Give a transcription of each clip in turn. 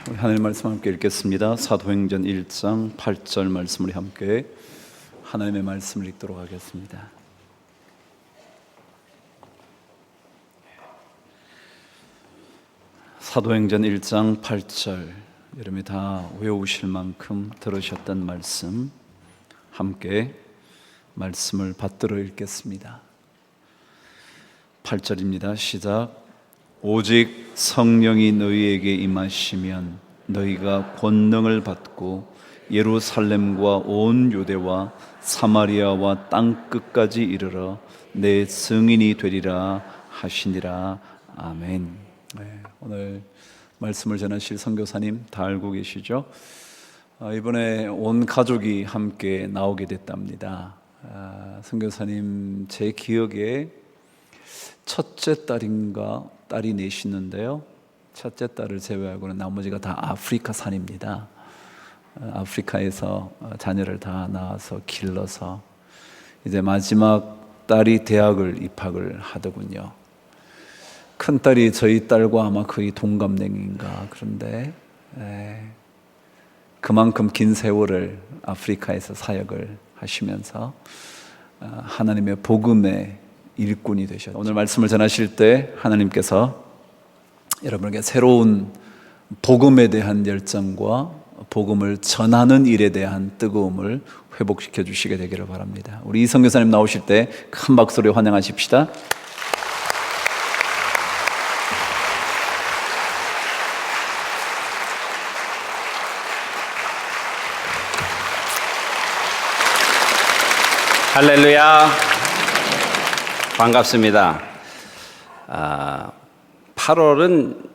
우리 하나님 말씀 함께 읽겠습니다. 사도행전 1장 8절 말씀 우리 함께 하나님의 말씀을 읽도록 하겠습니다. 사도행전 1장 8절, 여러분이 다 외우실 만큼 들으셨던 말씀, 함께 말씀을 받들어 읽겠습니다. 8절입니다. 시작. 오직 성령이 너희에게 임하시면 너희가 권능을 받고 예루살렘과 온 유대와 사마리아와 땅 끝까지 이르러 내 증인이 되리라 하시니라. 아멘. 네, 오늘 말씀을 전하실 선교사님 다 알고 계시죠? 이번에 온 가족이 함께 나오게 됐답니다. 선교사님 제 기억에 첫째 딸인가 딸이 넷이는데요, 첫째 딸을 제외하고는 나머지가 다 아프리카산입니다. 아프리카에서 자녀를 다 낳아서 길러서 이제 마지막 딸이 대학을 입학을 하더군요. 큰 딸이 저희 딸과 아마 거의 동갑내기인가. 그런데 그만큼 긴 세월을 아프리카에서 사역을 하시면서 하나님의 복음의 일꾼이 되셨죠. 오늘 말씀을 전하실 때 하나님께서 여러분에게 새로운 복음에 대한 열정과 복음을 전하는 일에 대한 뜨거움을 회복시켜 주시게 되기를 바랍니다. 우리 이성 교사님 나오실 때 큰 박수로 환영하십시다. 할렐루야. 반갑습니다. 8월은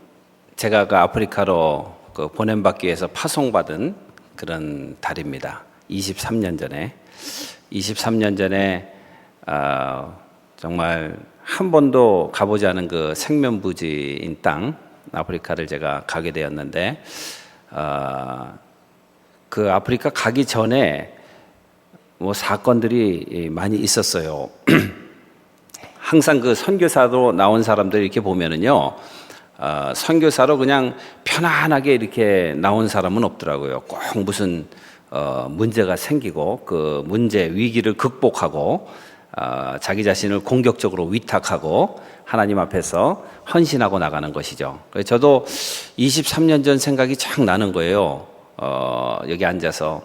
제가 그 아프리카로 보냄받기 위해서 파송받은 그런 달입니다. 23년 전에 정말 한 번도 가보지 않은 그 생면부지인 땅 아프리카를 제가 가게 되었는데, 그 아프리카 가기 전에 사건들이 많이 있었어요. 항상 그 선교사로 나온 사람들 이렇게 보면은요, 선교사로 그냥 편안하게 이렇게 나온 사람은 없더라고요. 꼭 무슨 문제가 생기고 그 문제 위기를 극복하고 자기 자신을 공격적으로 위탁하고 하나님 앞에서 헌신하고 나가는 것이죠. 그래서 저도 23년 전 생각이 쫙 나는 거예요. 여기 앉아서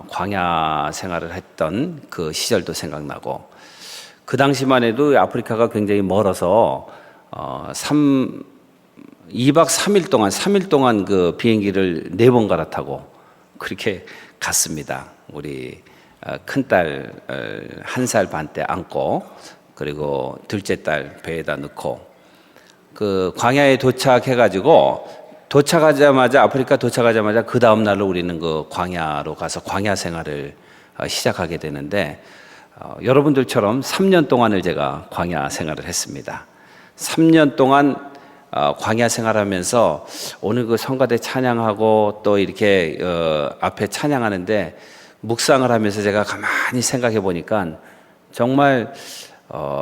광야 생활을 했던 그 시절도 생각나고, 그 당시만 해도 아프리카가 굉장히 멀어서 2박 3일 동안 그 비행기를 4번 갈아타고 그렇게 갔습니다. 우리 큰딸 1살 반 때 안고, 그리고 둘째 딸 배에다 넣고 그 광야에 도착해가지고, 아프리카 도착하자마자 그 다음 날로 우리는 그 광야로 가서 광야 생활을 시작하게 되는데, 여러분들처럼 3년 동안을 제가 광야 생활을 했습니다. 3년 동안 광야 생활하면서 오늘 그 성가대 찬양하고 또 이렇게 앞에 찬양하는데 묵상을 하면서 제가 가만히 생각해 보니까 정말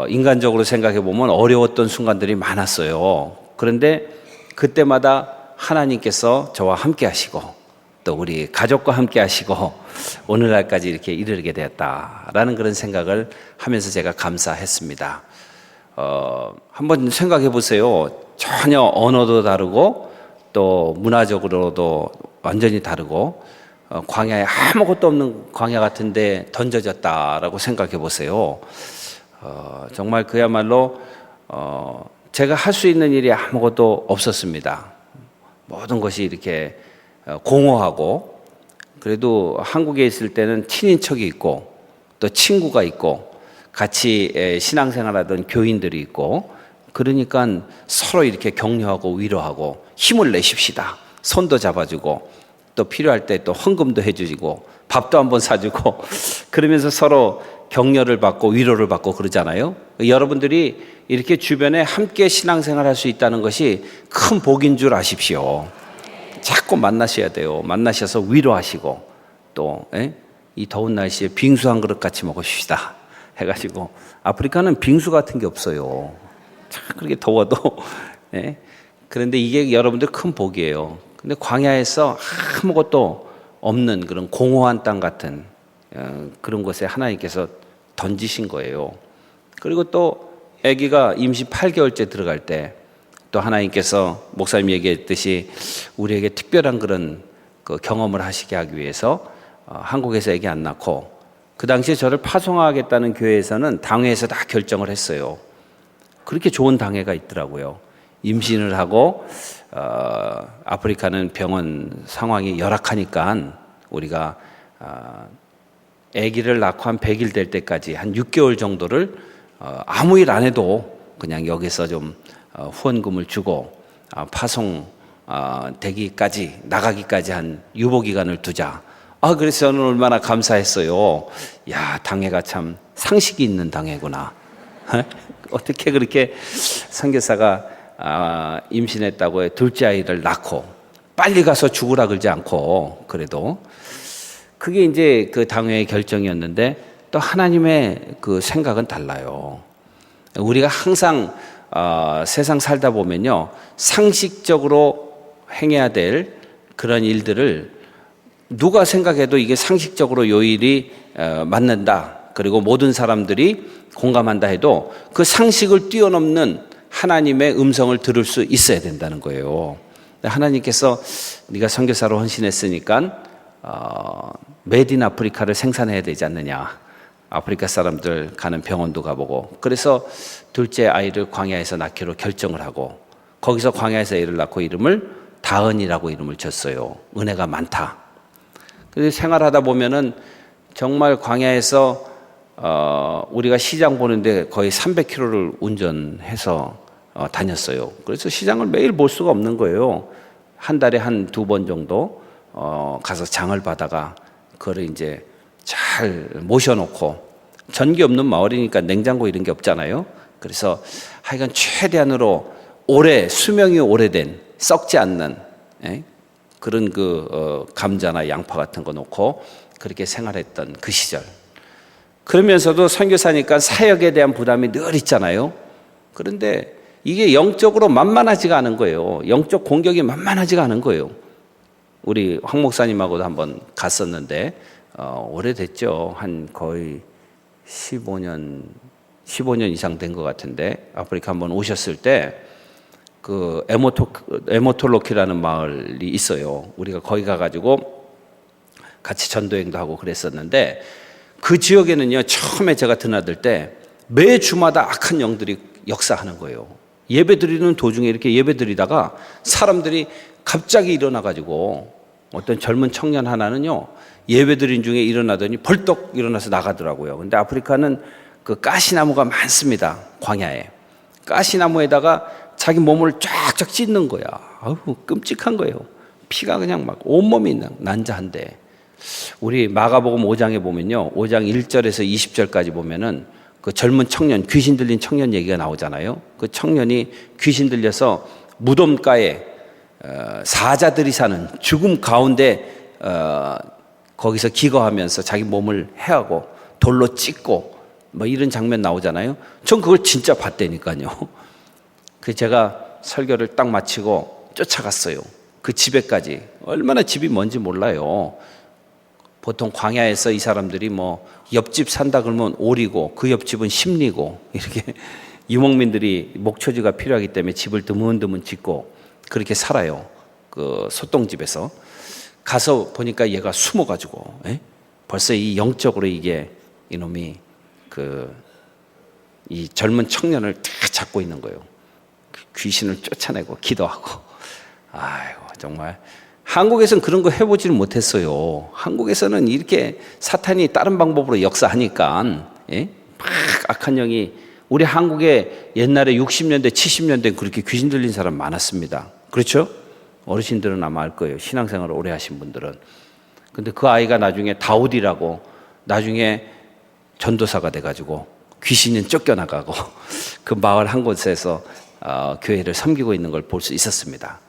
인간적으로 생각해 보면 어려웠던 순간들이 많았어요. 그런데 그때마다 하나님께서 저와 함께 하시고 또 우리 가족과 함께 하시고 오늘날까지 이렇게 이르게 되었다라는 그런 생각을 하면서 제가 감사했습니다. 한번 생각해 보세요. 전혀 언어도 다르고 또 문화적으로도 완전히 다르고 광야에 아무것도 없는 광야 같은데 던져졌다라고 생각해 보세요. 정말 그야말로 제가 할 수 있는 일이 아무것도 없었습니다. 모든 것이 이렇게 공허하고, 그래도 한국에 있을 때는 친인척이 있고 또 친구가 있고 같이 신앙생활하던 교인들이 있고, 그러니까 서로 이렇게 격려하고 위로하고 힘을 내십시다, 손도 잡아주고 또 필요할 때 또 헌금도 해주고 밥도 한번 사주고 그러면서 서로 격려를 받고 위로를 받고 그러잖아요. 여러분들이 이렇게 주변에 함께 신앙생활할 수 있다는 것이 큰 복인 줄 아십시오. 자꾸 만나셔야 돼요. 만나셔서 위로하시고 또 이 더운 날씨에 빙수 한 그릇 같이 먹읍시다 해가지고, 아프리카는 빙수 같은 게 없어요. 참 그렇게 더워도. 그런데 이게 여러분들 큰 복이에요. 근데 광야에서 아무것도 없는 그런 공허한 땅 같은 그런 곳에 하나님께서 던지신 거예요. 그리고 또 아기가 임시 8개월째 들어갈 때 또 하나님께서 목사님 얘기했듯이 우리에게 특별한 그런 그 경험을 하시게 하기 위해서 한국에서 아기 안 낳고 그 당시에 저를 파송하겠다는 교회에서는 당회에서 다 결정을 했어요. 그렇게 좋은 당회가 있더라고요. 임신을 하고 아프리카는 병원 상황이 열악하니까 우리가 아기를 낳고 한 100일 될 때까지 한 6개월 정도를 아무 일 안 해도 그냥 여기서 좀 후원금을 주고 파송 되기까지 나가기까지 한 유보 기간을 두자. 그래서 저는 얼마나 감사했어요. 야, 당회가 참 상식이 있는 당회구나. 어떻게 그렇게 선교사가 임신했다고 해 둘째 아이를 낳고 빨리 가서 죽으라 그러지 않고 그래도 그게 이제 그 당회의 결정이었는데 또 하나님의 그 생각은 달라요. 우리가 항상 세상 살다 보면요 상식적으로 행해야 될 그런 일들을 누가 생각해도 이게 상식적으로 요 일이 맞는다 그리고 모든 사람들이 공감한다 해도 그 상식을 뛰어넘는 하나님의 음성을 들을 수 있어야 된다는 거예요. 하나님께서 네가 선교사로 헌신했으니까 메드 인 아프리카를 생산해야 되지 않느냐. 아프리카 사람들 가는 병원도 가보고 그래서 둘째 아이를 광야에서 낳기로 결정을 하고 거기서 광야에서 애를 낳고 이름을 다은이라고 이름을 졌어요. 은혜가 많다. 그래서 생활하다 보면은 정말 광야에서 우리가 시장 보는데 거의 300km를 운전해서 다녔어요. 그래서 시장을 매일 볼 수가 없는 거예요. 한 달에 한 2번 정도 가서 장을 받아가 그거를 이제 잘 모셔놓고 전기 없는 마을이니까 냉장고 이런 게 없잖아요. 그래서 하여간 최대한으로 수명이 오래된 썩지 않는 그런 감자나 양파 같은 거 놓고 그렇게 생활했던 그 시절. 그러면서도 선교사니까 사역에 대한 부담이 늘 있잖아요. 그런데 이게 영적으로 만만하지가 않은 거예요. 영적 공격이 만만하지가 않은 거예요. 우리 황 목사님하고도 한번 갔었는데 오래됐죠. 한 거의 15년 이상 된 것 같은데 아프리카 한번 오셨을 때 그 에모톨로키라는 마을이 있어요. 우리가 거기 가가지고 같이 전도행도 하고 그랬었는데 그 지역에는요 처음에 제가 드나들 때 매 주마다 악한 영들이 역사하는 거예요. 예배 드리는 도중에 이렇게 예배 드리다가 사람들이 갑자기 일어나가지고 어떤 젊은 청년 하나는요 예배 드린 중에 일어나더니 벌떡 일어나서 나가더라고요. 근데 아프리카는 그 가시나무가 많습니다. 광야에. 가시나무에다가 자기 몸을 쫙쫙 찢는 거야. 아우, 끔찍한 거예요. 피가 그냥 막 온몸이 난자한데. 우리 마가복음 5장에 보면요. 5장 1절에서 20절까지 보면은 그 젊은 청년, 귀신 들린 청년 얘기가 나오잖아요. 그 청년이 귀신 들려서 무덤가에 사자들이 사는 죽음 가운데 거기서 기거하면서 자기 몸을 해하고 돌로 찢고 뭐 이런 장면 나오잖아요. 전 그걸 진짜 봤다니까요. 그 제가 설교를 딱 마치고 쫓아갔어요. 그 집에까지. 얼마나 집이 뭔지 몰라요. 보통 광야에서 이 사람들이 뭐 옆집 산다 그러면 오리고 그 옆집은 심리고 이렇게 유목민들이 목초지가 필요하기 때문에 집을 드문드문 짓고 그렇게 살아요. 그 소똥집에서. 가서 보니까 얘가 숨어가지고 벌써 이 영적으로 이게 이놈이 이 젊은 청년을 딱 잡고 있는 거예요. 귀신을 쫓아내고 기도하고. 아이고 정말 한국에서는 그런 거 해보지는 못했어요. 한국에서는 이렇게 사탄이 다른 방법으로 역사하니까 막 악한 영이 우리 한국에 옛날에 60년대 70년대 그렇게 귀신 들린 사람 많았습니다. 그렇죠? 어르신들은 아마 알 거예요. 신앙생활을 오래 하신 분들은. 근데 그 아이가 나중에 다우디라고 나중에 전도사가 돼가지고 귀신은 쫓겨나가고 그 마을 한 곳에서 교회를 섬기고 있는 걸 볼 수 있었습니다.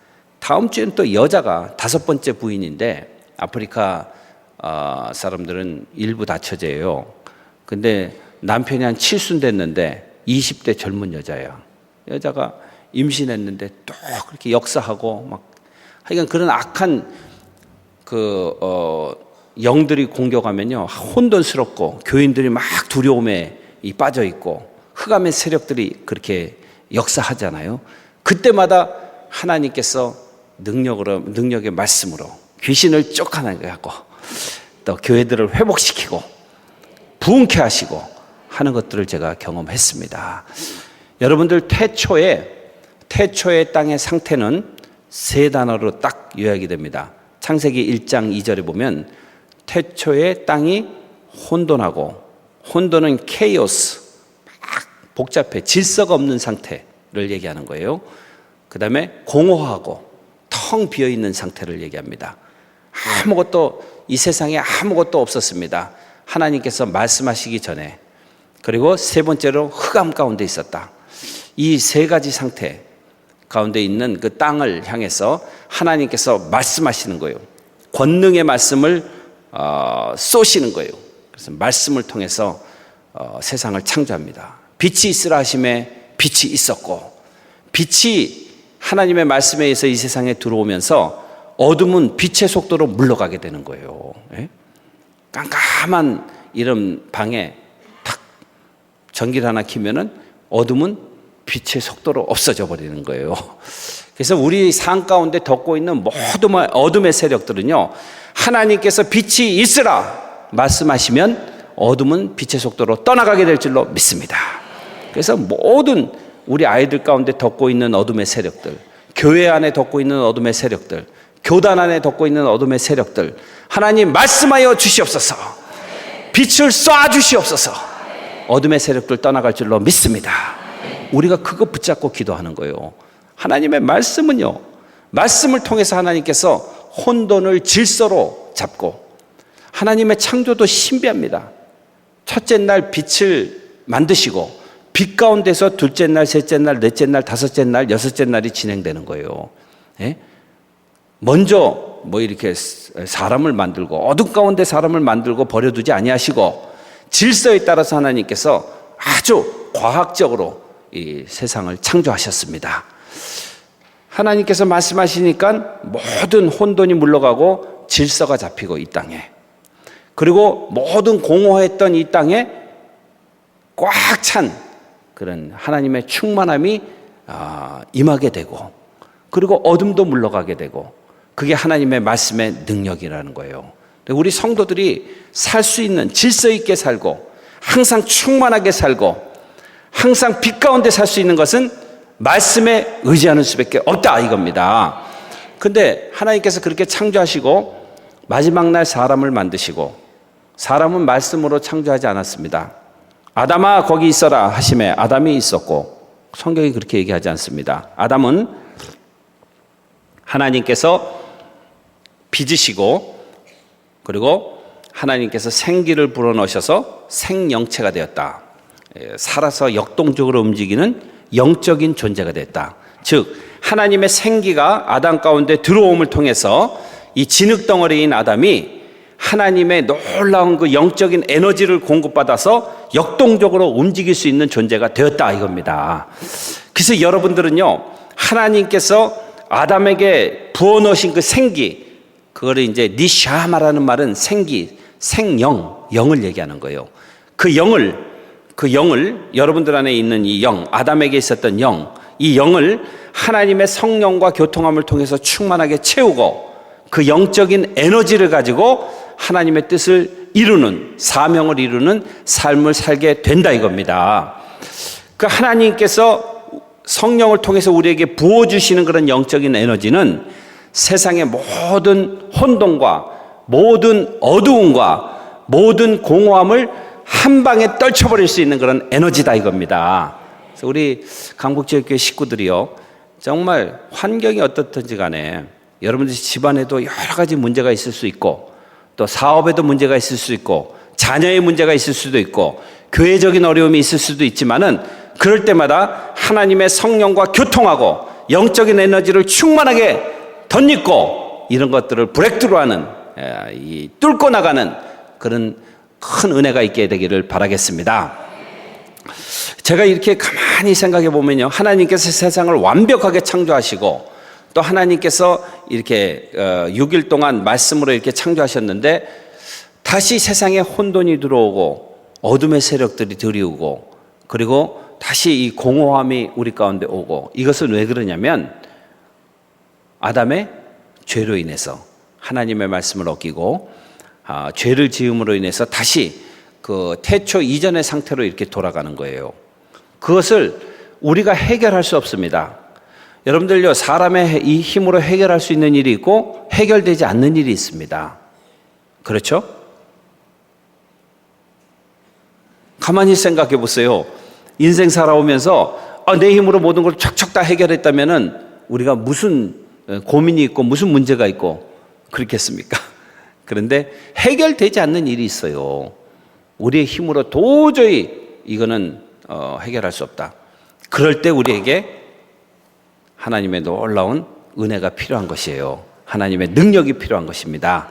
다음 주엔 또 여자가 5번째 부인인데 아프리카 사람들은 일부 다처제예요. 근데 남편이 한 7순 됐는데 20대 젊은 여자예요. 여자가 임신했는데 또 그렇게 역사하고 막 하여간 그런 악한 영들이 공격하면요, 혼돈스럽고 교인들이 막 두려움에 빠져 있고 흑암의 세력들이 그렇게 역사하잖아요. 그때마다 하나님께서 능력의 말씀으로 귀신을 쫓아내게 하고 또 교회들을 회복시키고 부흥케 하시고 하는 것들을 제가 경험했습니다. 여러분들 태초의 땅의 상태는 세 단어로 딱 요약이 됩니다. 창세기 1장 2절에 보면 태초의 땅이 혼돈하고, 혼돈은 케이오스, 막 복잡해 질서가 없는 상태를 얘기하는 거예요. 그 다음에 공허하고 텅 비어있는 상태를 얘기합니다. 이 세상에 아무것도 없었습니다. 하나님께서 말씀하시기 전에. 그리고 세 번째로 흑암 가운데 있었다. 이 세 가지 상태 가운데 있는 그 땅을 향해서 하나님께서 말씀하시는 거예요. 권능의 말씀을 쏘시는 거예요. 그래서 말씀을 통해서 세상을 창조합니다. 빛이 있으라 하심에 빛이 있었고, 빛이 하나님의 말씀에 의해서 이 세상에 들어오면서 어둠은 빛의 속도로 물러가게 되는 거예요. 예? 깜깜한 이런 방에 탁 전기를 하나 켜면은 어둠은 빛의 속도로 없어져 버리는 거예요. 그래서 우리 삶 가운데 덮고 있는 모든 어둠의 세력들은요, 하나님께서 빛이 있으라 말씀하시면 어둠은 빛의 속도로 떠나가게 될 줄로 믿습니다. 그래서 모든 우리 아이들 가운데 덮고 있는 어둠의 세력들, 교회 안에 덮고 있는 어둠의 세력들, 교단 안에 덮고 있는 어둠의 세력들, 하나님 말씀하여 주시옵소서. 빛을 쏴 주시옵소서. 어둠의 세력들 떠나갈 줄로 믿습니다. 우리가 그거 붙잡고 기도하는 거예요. 하나님의 말씀은요, 말씀을 통해서 하나님께서 혼돈을 질서로 잡고, 하나님의 창조도 신비합니다. 첫째 날 빛을 만드시고 빛 가운데서 둘째 날, 셋째 날, 넷째 날, 다섯째 날, 여섯째 날이 진행되는 거예요. 예? 먼저 이렇게 사람을 만들고 어둠 가운데 사람을 만들고 버려두지 아니하시고 질서에 따라서 하나님께서 아주 과학적으로 이 세상을 창조하셨습니다. 하나님께서 말씀하시니까 모든 혼돈이 물러가고 질서가 잡히고 이 땅에, 그리고 모든 공허했던 이 땅에 꽉 찬 그런 하나님의 충만함이 임하게 되고, 그리고 어둠도 물러가게 되고, 그게 하나님의 말씀의 능력이라는 거예요. 우리 성도들이 살 수 있는, 질서 있게 살고 항상 충만하게 살고 항상 빛 가운데 살 수 있는 것은 말씀에 의지하는 수밖에 없다 이겁니다. 근데 하나님께서 그렇게 창조하시고 마지막 날 사람을 만드시고, 사람은 말씀으로 창조하지 않았습니다. 아담아 거기 있어라 하심에 아담이 있었고, 성경이 그렇게 얘기하지 않습니다. 아담은 하나님께서 빚으시고, 그리고 하나님께서 생기를 불어넣으셔서 생명체가 되었다. 살아서 역동적으로 움직이는 영적인 존재가 됐다. 즉 하나님의 생기가 아담 가운데 들어옴을 통해서 이 진흙덩어리인 아담이 하나님의 놀라운 그 영적인 에너지를 공급받아서 역동적으로 움직일 수 있는 존재가 되었다 이겁니다. 그래서 여러분들은요, 하나님께서 아담에게 부어넣으신 그 생기, 그거를 이제 니샤마라는 말은 생기, 영을 얘기하는 거예요. 그 영을 여러분들 안에 있는 이 영, 아담에게 있었던 영, 이 영을 하나님의 성령과 교통함을 통해서 충만하게 채우고 그 영적인 에너지를 가지고 하나님의 뜻을 이루는, 사명을 이루는 삶을 살게 된다 이겁니다. 그 하나님께서 성령을 통해서 우리에게 부어주시는 그런 영적인 에너지는 세상의 모든 혼돈과 모든 어두움과 모든 공허함을 한 방에 떨쳐버릴 수 있는 그런 에너지다 이겁니다. 그래서 우리 강북지역교회 식구들이요, 정말 환경이 어떻든지 간에 여러분들 집안에도 여러 가지 문제가 있을 수 있고, 또 사업에도 문제가 있을 수 있고, 자녀의 문제가 있을 수도 있고, 교회적인 어려움이 있을 수도 있지만은 그럴 때마다 하나님의 성령과 교통하고 영적인 에너지를 충만하게 덧입고 이런 것들을 브레이크트루하는, 뚫고 나가는 그런 큰 은혜가 있게 되기를 바라겠습니다. 제가 이렇게 가만히 생각해 보면요, 하나님께서 세상을 완벽하게 창조하시고 또 하나님께서 이렇게 6일 동안 말씀으로 이렇게 창조하셨는데 다시 세상에 혼돈이 들어오고 어둠의 세력들이 들이오고 그리고 다시 이 공허함이 우리 가운데 오고, 이것은 왜 그러냐면 아담의 죄로 인해서 하나님의 말씀을 어기고 죄를 지음으로 인해서 다시 그 태초 이전의 상태로 이렇게 돌아가는 거예요. 그것을 우리가 해결할 수 없습니다. 여러분들요, 사람의 이 힘으로 해결할 수 있는 일이 있고 해결되지 않는 일이 있습니다. 그렇죠? 가만히 생각해 보세요. 인생 살아오면서 내 힘으로 모든 걸 척척 다 해결했다면은 우리가 무슨 고민이 있고 무슨 문제가 있고 그렇겠습니까? 그런데 해결되지 않는 일이 있어요. 우리의 힘으로 도저히 이거는 해결할 수 없다. 그럴 때 우리에게 하나님의 놀라운 은혜가 필요한 것이에요. 하나님의 능력이 필요한 것입니다.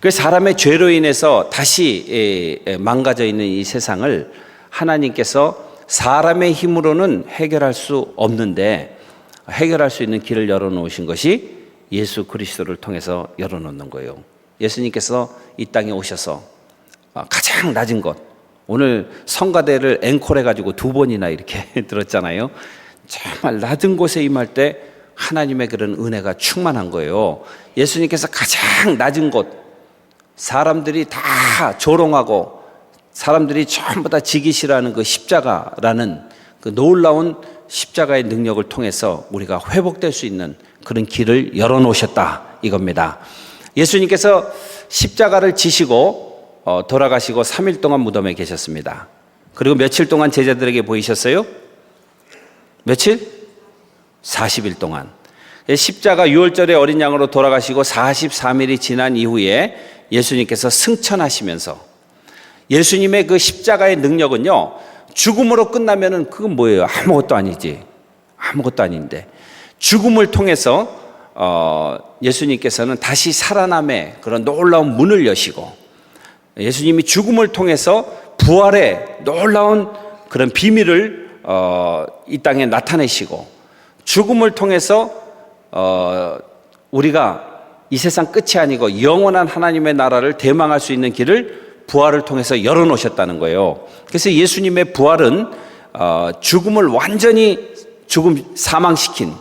그래서 사람의 죄로 인해서 다시 망가져 있는 이 세상을 하나님께서 사람의 힘으로는 해결할 수 없는데 해결할 수 있는 길을 열어놓으신 것이 예수 그리스도를 통해서 열어놓는 거예요. 예수님께서 이 땅에 오셔서 가장 낮은 곳, 오늘 성가대를 앵콜해가지고 2번이나 이렇게 들었잖아요. 정말 낮은 곳에 임할 때 하나님의 그런 은혜가 충만한 거예요. 예수님께서 가장 낮은 곳, 사람들이 다 조롱하고 사람들이 전부 다 지기 싫어하는 그 십자가라는 그 놀라운 십자가의 능력을 통해서 우리가 회복될 수 있는 그런 길을 열어놓으셨다 이겁니다. 예수님께서 십자가를 지시고 돌아가시고 3일 동안 무덤에 계셨습니다. 그리고 며칠 동안 제자들에게 보이셨어요? 며칠? 40일 동안. 십자가 유월절에 어린 양으로 돌아가시고 43일이 지난 이후에 예수님께서 승천하시면서, 예수님의 그 십자가의 능력은요, 죽음으로 끝나면은 그건 뭐예요? 아무것도 아니지. 아무것도 아닌데 죽음을 통해서 예수님께서는 다시 살아남의 그런 놀라운 문을 여시고, 예수님이 죽음을 통해서 부활의 놀라운 그런 비밀을 이 땅에 나타내시고, 죽음을 통해서 우리가 이 세상 끝이 아니고 영원한 하나님의 나라를 대망할 수 있는 길을 부활을 통해서 열어놓으셨다는 거예요. 그래서 예수님의 부활은 죽음을 완전히 사망시킨,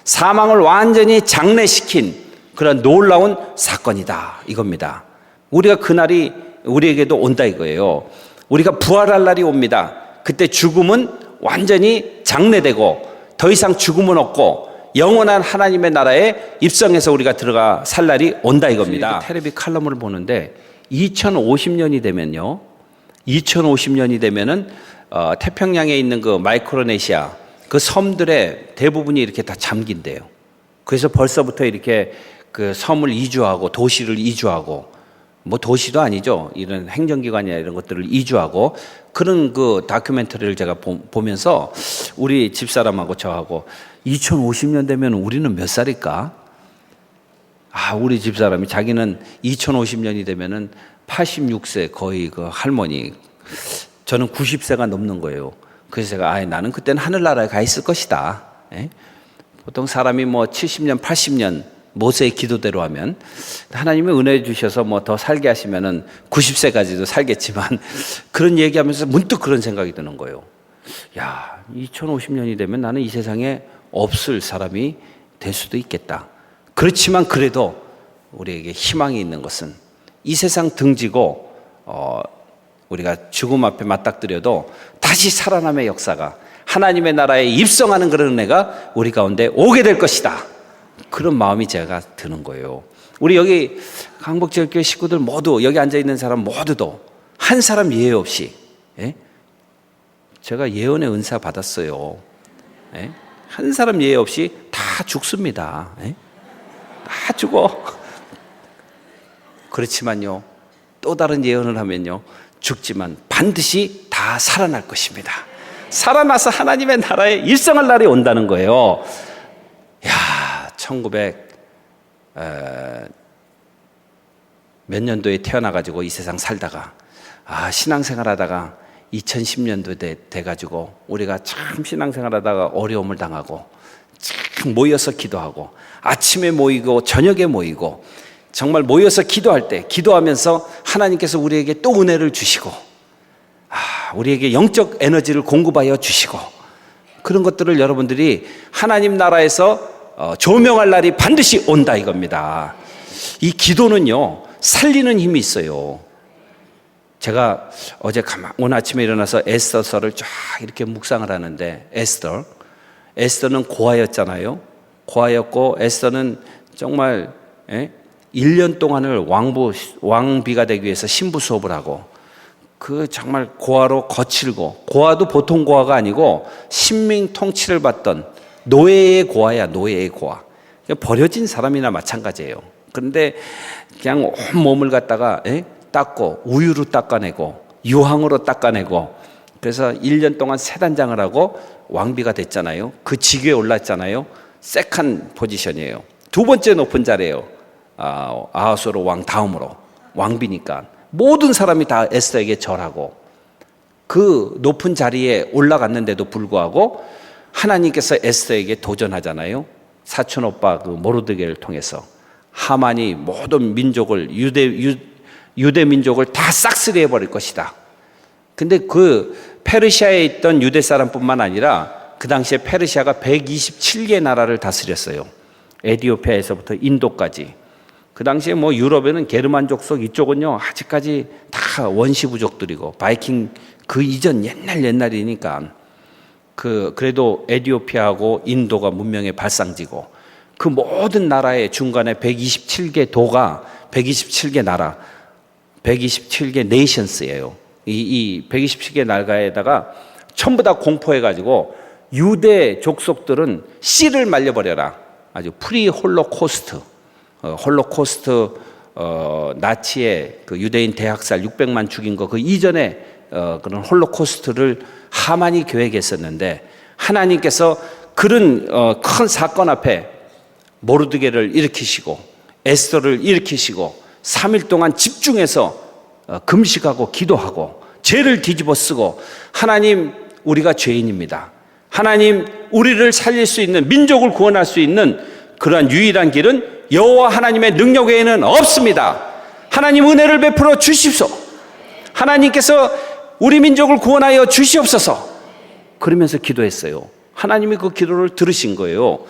사망을 완전히 장례시킨 그런 놀라운 사건이다 이겁니다. 우리가 그날이 우리에게도 온다 이거예요. 우리가 부활할 날이 옵니다. 그때 죽음은 완전히 장례되고 더 이상 죽음은 없고 영원한 하나님의 나라에 입성해서 우리가 들어가 살 날이 온다 이겁니다. 텔레비 칼럼을 보는데 2050년이 되면요, 2050년이 되면은 태평양에 있는 그 마이크로네시아 그 섬들의 대부분이 이렇게 다 잠긴대요. 그래서 벌써부터 이렇게 그 섬을 이주하고 도시를 이주하고, 뭐 도시도 아니죠, 이런 행정기관이나 이런 것들을 이주하고, 그런 그 다큐멘터리를 제가 보면서 우리 집사람하고 저하고 2050년 되면 우리는 몇 살일까? 우리 집사람이 자기는 2050년이 되면은 86세 거의 그 할머니, 저는 90세가 넘는 거예요. 그래서 제가 나는 그때는 하늘나라에 가 있을 것이다. 보통 사람이 뭐 70년, 80년 모세의 기도대로 하면 하나님이 은혜 주셔서 뭐 더 살게 하시면은 90세까지도 살겠지만, 그런 얘기하면서 문득 그런 생각이 드는 거예요. 2050년이 되면 나는 이 세상에 없을 사람이 될 수도 있겠다. 그렇지만 그래도 우리에게 희망이 있는 것은 이 세상 등지고 우리가 죽음 앞에 맞닥뜨려도 다시 살아남의 역사가, 하나님의 나라에 입성하는 그런 은혜가 우리 가운데 오게 될 것이다. 그런 마음이 제가 드는 거예요. 우리 여기 강복지역교회 식구들 모두, 여기 앉아있는 사람 모두도 한 사람 예외 없이, 제가 예언의 은사 받았어요. 한 사람 예외 없이 다 죽습니다. 다 죽어. 그렇지만요, 또 다른 예언을 하면요, 죽지만 반드시 다 살아날 것입니다. 살아나서 하나님의 나라에 입성할 날이 온다는 거예요. 1900 몇 년도에 태어나가지고 이 세상 살다가 신앙생활 하다가 2010년도 돼가지고 우리가 참 신앙생활 하다가 어려움을 당하고 참 모여서 기도하고 아침에 모이고 저녁에 모이고 정말 모여서 기도할 때 기도하면서 하나님께서 우리에게 또 은혜를 주시고 우리에게 영적 에너지를 공급하여 주시고 그런 것들을 여러분들이 하나님 나라에서 조명할 날이 반드시 온다 이겁니다. 이 기도는요 살리는 힘이 있어요. 제가 어제 오늘 아침에 일어나서 에스더서를 쫙 이렇게 묵상을 하는데 에스더는 고아였잖아요. 고아였고 에스더는 정말 1년 동안을 왕비가 되기 위해서 신부 수업을 하고 그 정말 고아로 거칠고 고아도 보통 고아가 아니고 신민 통치를 받던 노예의 고아야. 노예의 고아. 버려진 사람이나 마찬가지예요. 그런데 그냥 온 몸을 갖다가 닦고 우유로 닦아내고 유황으로 닦아내고 그래서 1년 동안 세단장을 하고 왕비가 됐잖아요. 그 직위에 올랐잖아요. 세컨 포지션이에요. 두 번째 높은 자리예요. 아하수로 왕 다음으로 왕비니까 모든 사람이 다 에스더에게 절하고 그 높은 자리에 올라갔는데도 불구하고 하나님께서 에스더에게 도전하잖아요. 사촌 오빠 그 모르드게를 통해서 하만이 모든 민족을 유대 민족을 다 싹쓸이 해버릴 것이다. 근데 그 페르시아에 있던 유대 사람뿐만 아니라 그 당시에 페르시아가 127개 나라를 다스렸어요. 에티오피아에서부터 인도까지. 그 당시에 뭐 유럽에는 게르만 족속 이쪽은요 아직까지 다 원시 부족들이고 바이킹 그 이전 옛날이니까 그래도 에티오피아하고 인도가 문명의 발상지고 그 모든 나라의 중간에 127개 도가 127개 나라 127개 네이션스예요. 이 127개 나라에다가 전부 다 공포해가지고 유대 족속들은 씨를 말려버려라. 아주 프리 홀로코스트 나치의 그 유대인 대학살 600만 죽인 거 그 이전에 그런 홀로코스트를 하만이 계획했었는데 하나님께서 그런 큰 사건 앞에 모르드게를 일으키시고 에스더를 일으키시고 3일 동안 집중해서 금식하고 기도하고 죄를 뒤집어 쓰고 하나님 우리가 죄인입니다. 하나님 우리를 살릴 수 있는 민족을 구원할 수 있는 그러한 유일한 길은 여호와 하나님의 능력 외에는 없습니다. 하나님 은혜를 베풀어 주십시오. 하나님께서 우리 민족을 구원하여 주시옵소서. 그러면서 기도했어요. 하나님이 그 기도를 들으신 거예요.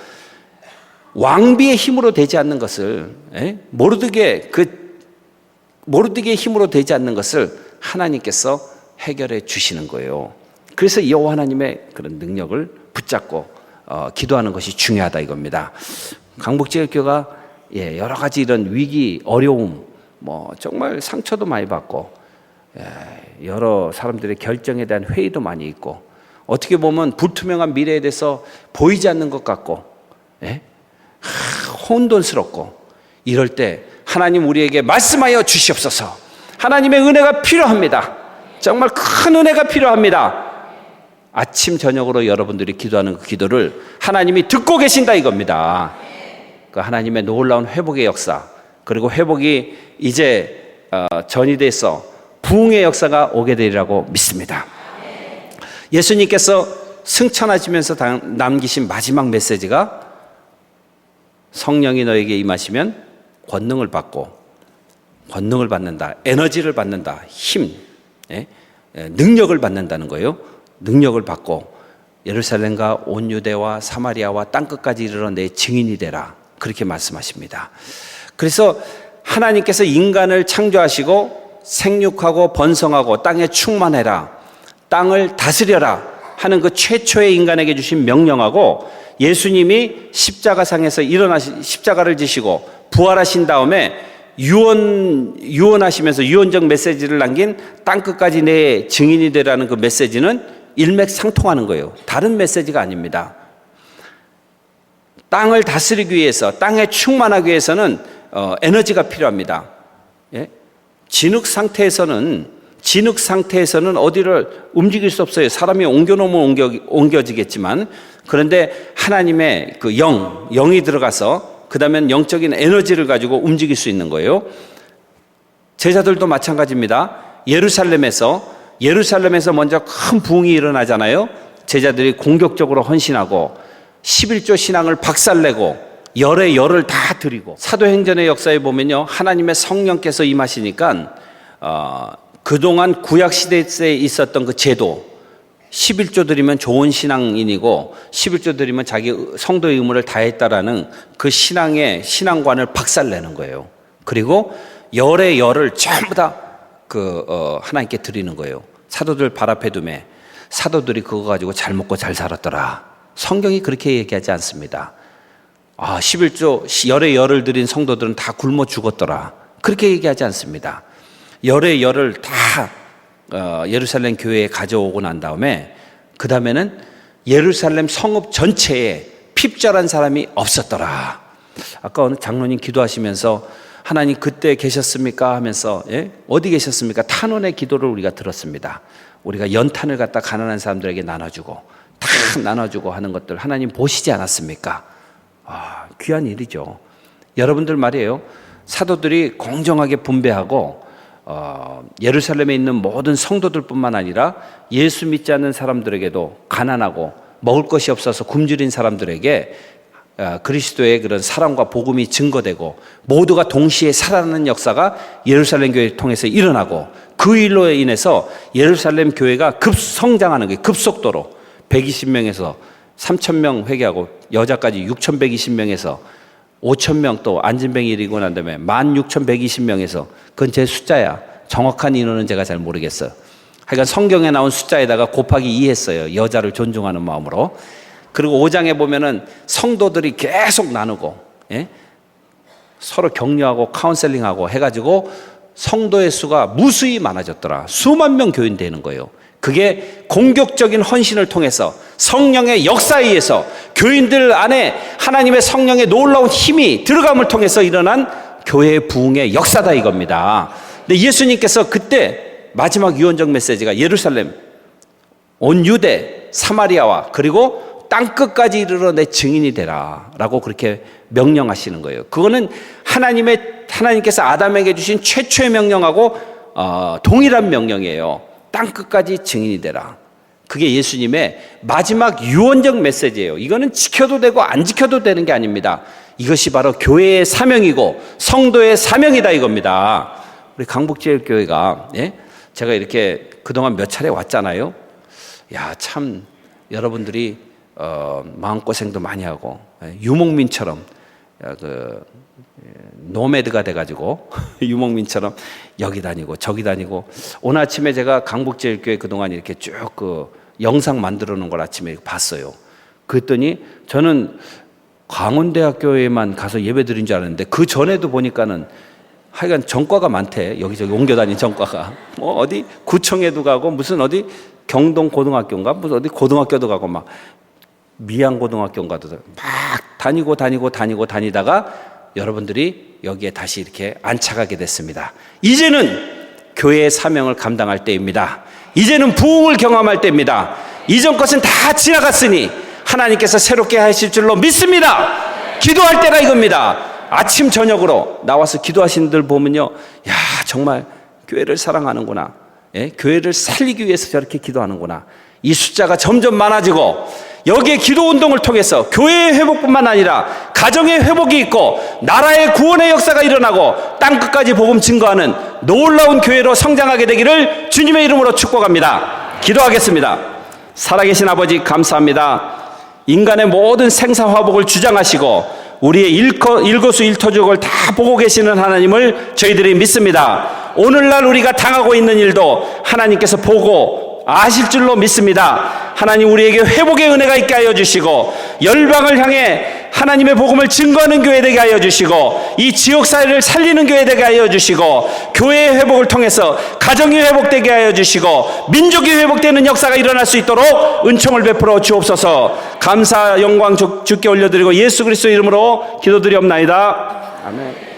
왕비의 힘으로 되지 않는 것을 모르드게의 힘으로 되지 않는 것을 하나님께서 해결해 주시는 거예요. 그래서 여호와 하나님의 그런 능력을 붙잡고 기도하는 것이 중요하다 이겁니다. 강북지역교회가 여러 가지 이런 위기, 어려움, 뭐 정말 상처도 많이 받고 여러 사람들의 결정에 대한 회의도 많이 있고 어떻게 보면 불투명한 미래에 대해서 보이지 않는 것 같고 혼돈스럽고 이럴 때 하나님 우리에게 말씀하여 주시옵소서. 하나님의 은혜가 필요합니다. 정말 큰 은혜가 필요합니다. 아침 저녁으로 여러분들이 기도하는 그 기도를 하나님이 듣고 계신다 이겁니다. 그 하나님의 놀라운 회복의 역사 그리고 회복이 이제 전이돼서 부흥의 역사가 오게 되리라고 믿습니다. 예수님께서 승천하시면서 남기신 마지막 메시지가 성령이 너에게 임하시면 권능을 받는다. 에너지를 받는다. 힘, 능력을 받는다는 거예요. 능력을 받고 예루살렘과 온 유대와 사마리아와 땅끝까지 이르러 내 증인이 되라. 그렇게 말씀하십니다. 그래서 하나님께서 인간을 창조하시고 생육하고 번성하고 땅에 충만해라. 땅을 다스려라 하는 그 최초의 인간에게 주신 명령하고 예수님이 십자가상에서 십자가를 지시고 부활하신 다음에 유언하시면서 유언적 메시지를 남긴 땅끝까지 내 증인이 되라는 그 메시지는 일맥상통하는 거예요. 다른 메시지가 아닙니다. 땅을 다스리기 위해서 땅에 충만하기 위해서는 에너지가 필요합니다. 진흙 상태에서는 어디를 움직일 수 없어요. 사람이 옮겨놓으면 옮겨지겠지만 그런데 하나님의 그 영이 들어가서 그 다음엔 영적인 에너지를 가지고 움직일 수 있는 거예요. 제자들도 마찬가지입니다. 예루살렘에서 먼저 큰 부흥이 일어나잖아요. 제자들이 공격적으로 헌신하고 11조 신앙을 박살내고 열의 열을 다 드리고, 사도행전의 역사에 보면요, 하나님의 성령께서 임하시니까 그동안 구약시대에 있었던 그 제도, 11조 드리면 좋은 신앙인이고 11조 드리면 자기 성도의 의무를 다했다라는 그 신앙관을 박살내는 거예요. 그리고 열의 열을 전부 다 하나님께 드리는 거예요. 사도들 발 앞에 두매 사도들이 그거 가지고 잘 먹고 잘 살았더라. 성경이 그렇게 얘기하지 않습니다. 11조 열의 열을 드린 성도들은 다 굶어 죽었더라. 그렇게 얘기하지 않습니다. 열의 열을 다 예루살렘 교회에 가져오고 난 다음에 그 다음에는 예루살렘 성읍 전체에 핍절한 사람이 없었더라. 아까 오늘 장로님 기도하시면서 하나님 그때 계셨습니까 하면서 어디 계셨습니까? 탄원의 기도를 우리가 들었습니다. 우리가 연탄을 갖다 가난한 사람들에게 나눠주고 다 나눠주고 하는 것들 하나님 보시지 않았습니까? 귀한 일이죠. 여러분들 말이에요, 사도들이 공정하게 분배하고 예루살렘에 있는 모든 성도들뿐만 아니라 예수 믿지 않는 사람들에게도, 가난하고 먹을 것이 없어서 굶주린 사람들에게 그리스도의 그런 사랑과 복음이 증거되고 모두가 동시에 살아나는 역사가 예루살렘 교회를 통해서 일어나고, 그 일로 인해서 예루살렘 교회가 급성장하는 거예요. 급속도로 120명에서 3,000명 회개하고, 여자까지 6,120명에서 5,000명, 또 안진뱅이 일이고 난 다음에 16,120명에서, 그건 제 숫자야. 정확한 인원은 제가 잘 모르겠어요. 하여간 성경에 나온 숫자에다가 곱하기 2 했어요. 여자를 존중하는 마음으로. 그리고 5장에 보면은 성도들이 계속 나누고, 서로 격려하고 카운셀링하고 해가지고 성도의 수가 무수히 많아졌더라. 수만 명 교인 되는 거예요. 그게 공격적인 헌신을 통해서 성령의 역사에 의해서 교인들 안에 하나님의 성령의 놀라운 힘이 들어감을 통해서 일어난 교회의 부흥의 역사다 이겁니다. 근데 예수님께서 그때 마지막 유언적 메시지가 예루살렘, 온 유대, 사마리아와 그리고 땅끝까지 이르러 내 증인이 되라 라고 그렇게 명령하시는 거예요. 그거는 하나님께서 아담에게 주신 최초의 명령하고 동일한 명령이에요. 땅끝까지 증인이 되라. 그게 예수님의 마지막 유언적 메시지예요. 이거는 지켜도 되고 안 지켜도 되는 게 아닙니다. 이것이 바로 교회의 사명이고 성도의 사명이다 이겁니다. 우리 강북제일교회가, 제가 이렇게 그동안 몇 차례 왔잖아요. 참 여러분들이 마음고생도 많이 하고 유목민처럼 노매드가 돼가지고 유목민처럼 여기 다니고 저기 다니고, 오늘 아침에 제가 강북제일교회 그동안 이렇게 쭉 영상 만들어 놓은 걸 아침에 봤어요. 그랬더니 저는 강원대학교에만 가서 예배 드린 줄 알았는데 그 전에도 보니까는 하여간 전과가 많대. 여기저기 옮겨다닌 전과가. 어디 구청에도 가고 무슨 어디 경동고등학교인가 무슨 어디 고등학교도 가고 막 미양고등학교인가도 막 다니다가 여러분들이 여기에 다시 이렇게 안착하게 됐습니다. 이제는 교회의 사명을 감당할 때입니다. 이제는 부흥을 경험할 때입니다. 이전 것은 다 지나갔으니 하나님께서 새롭게 하실 줄로 믿습니다. 기도할 때가 이겁니다. 아침 저녁으로 나와서 기도하시는 분들 보면요, 정말 교회를 사랑하는구나, 교회를 살리기 위해서 저렇게 기도하는구나. 이 숫자가 점점 많아지고 여기에 기도 운동을 통해서 교회의 회복뿐만 아니라 가정의 회복이 있고 나라의 구원의 역사가 일어나고 땅끝까지 복음 증거하는 놀라운 교회로 성장하게 되기를 주님의 이름으로 축복합니다. 기도하겠습니다. 살아계신 아버지 감사합니다. 인간의 모든 생사화복을 주장하시고 우리의 일거수일투족을 다 보고 계시는 하나님을 저희들이 믿습니다. 오늘날 우리가 당하고 있는 일도 하나님께서 보고 아실 줄로 믿습니다. 하나님 우리에게 회복의 은혜가 있게 하여 주시고 열방을 향해 하나님의 복음을 증거하는 교회 되게 하여 주시고 이 지역사회를 살리는 교회 되게 하여 주시고 교회의 회복을 통해서 가정이 회복되게 하여 주시고 민족이 회복되는 역사가 일어날 수 있도록 은총을 베풀어 주옵소서. 감사 영광 주께 올려드리고 예수 그리스도 이름으로 기도드리옵나이다. 아멘.